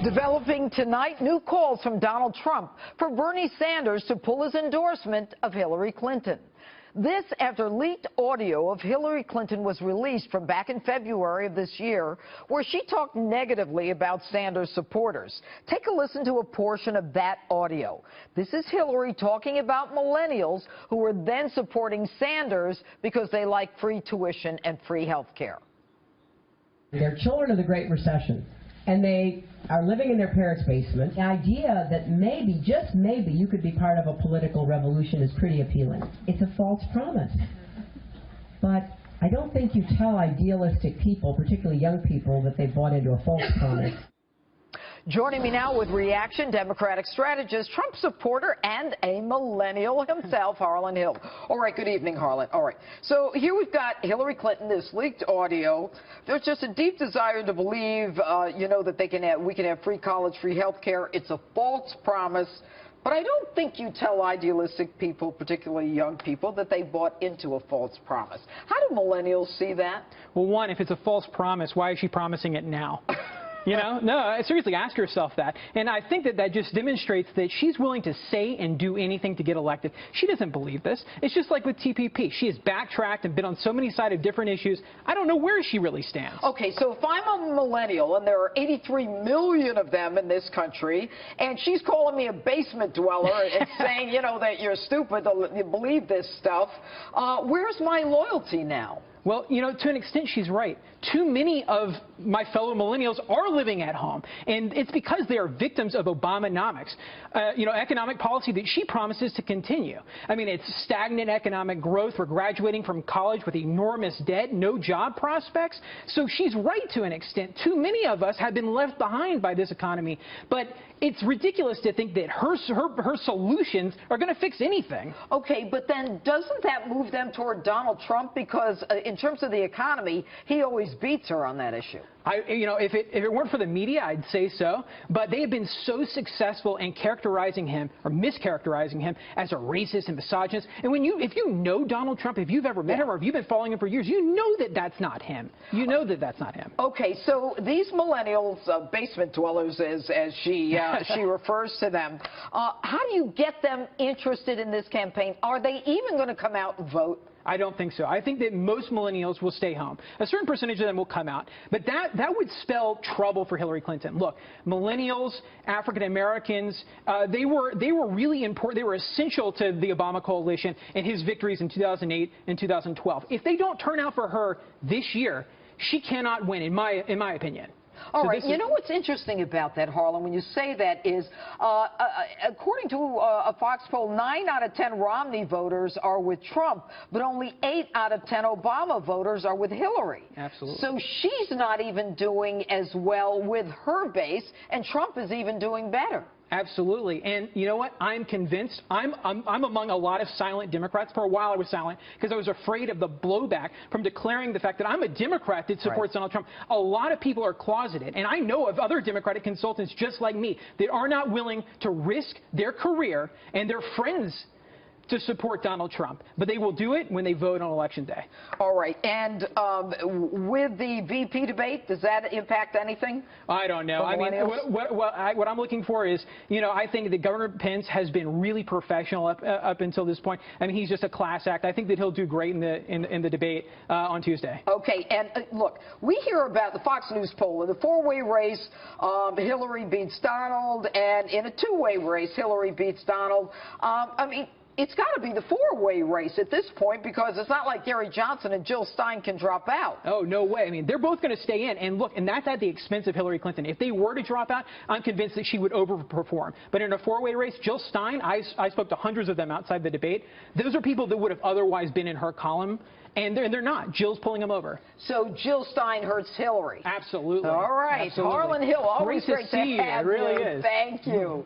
Developing tonight, new calls from Donald Trump for Bernie Sanders to pull his endorsement of Hillary Clinton. This after leaked audio of Hillary Clinton was released from back in February of this year, where she talked negatively about Sanders supporters. Take a listen to a portion of that audio. This is Hillary talking about millennials who were then supporting Sanders because they like free tuition and free health care. They're children of the Great Recession, and they are living in their parents' basement. The idea that maybe, just maybe, you could be part of a political revolution is pretty appealing. It's a false promise. But I don't think you tell idealistic people, particularly young people, that they bought into a false promise. Joining me now with reaction, Democratic strategist, Trump supporter, and a millennial himself, Harlan Hill. All right, good evening, Harlan. All right, so here we've got Hillary Clinton, this leaked audio. There's just a deep desire to believe, that we can have free college, free health care. It's a false promise. But I don't think you tell idealistic people, particularly young people, that they bought into a false promise. How do millennials see that? Well, one, if it's a false promise, why is she promising it now? You know, no, seriously, ask yourself that. And I think that just demonstrates that she's willing to say and do anything to get elected. She doesn't believe this. It's just like with TPP. She has backtracked and been on so many sides of different issues. I don't know where she really stands. Okay, so if I'm a millennial, and there are 83 million of them in this country, and she's calling me a basement dweller and saying, that you're stupid to believe this stuff, where's my loyalty now? Well, to an extent, she's right. Too many of my fellow millennials are living at home, and it's because they are victims of Obamanomics, economic policy that she promises to continue. I mean, it's stagnant economic growth. We're graduating from college with enormous debt, no job prospects. So she's right to an extent. Too many of us have been left behind by this economy, but it's ridiculous to think that her solutions are going to fix anything. Okay, but then doesn't that move them toward Donald Trump? Because in terms of the economy, he always beats her on that issue. If it weren't for the media, I'd say so. But they have been so successful in characterizing him or mischaracterizing him as a racist and misogynist. And if you know Donald Trump, if you've ever met him or if you've been following him for years, you know that that's not him. You know that that's not him. Okay, so these millennials, basement dwellers, as she refers to them, how do you get them interested in this campaign? Are they even going to come out and vote? I don't think so. I think that most millennials will stay home. A certain percentage of them will come out. But that would spell trouble for Hillary Clinton. Look, millennials, African Americans, they were really important. They were essential to the Obama coalition and his victories in 2008 and 2012. If they don't turn out for her this year, she cannot win, in my opinion. All right. You know what's interesting about that, Harlan, when you say that is, according to a Fox poll, 9 out of 10 Romney voters are with Trump, but only 8 out of 10 Obama voters are with Hillary. Absolutely. So she's not even doing as well with her base, and Trump is even doing better. Absolutely. And you know what? I'm convinced. I'm among a lot of silent Democrats. For a while I was silent because I was afraid of the blowback from declaring the fact that I'm a Democrat that supports Donald Trump. A lot of people are closeted. And I know of other Democratic consultants just like me that are not willing to risk their career and their friends to support Donald Trump. But they will do it when they vote on Election Day. All right. And with the VP debate, does that impact anything? I don't know. I mean, what I'm looking for is, I think that Governor Pence has been really professional up until this point. I mean, he's just a class act. I think that he'll do great in the debate on Tuesday. Okay. And look, we hear about the Fox News poll. In the four-way race, Hillary beats Donald, and in a two-way race, Hillary beats Donald. I mean, it's got to be the four-way race at this point, because it's not like Gary Johnson and Jill Stein can drop out. Oh, no way. I mean, they're both going to stay in. And look, and that's at the expense of Hillary Clinton. If they were to drop out, I'm convinced that she would overperform. But in a four-way race, Jill Stein, I spoke to hundreds of them outside the debate. Those are people that would have otherwise been in her column, and they're not. Jill's pulling them over. So Jill Stein hurts Hillary. Absolutely. All right. Absolutely. Harlan Hill, always great to see you. have It really you. is. Thank you.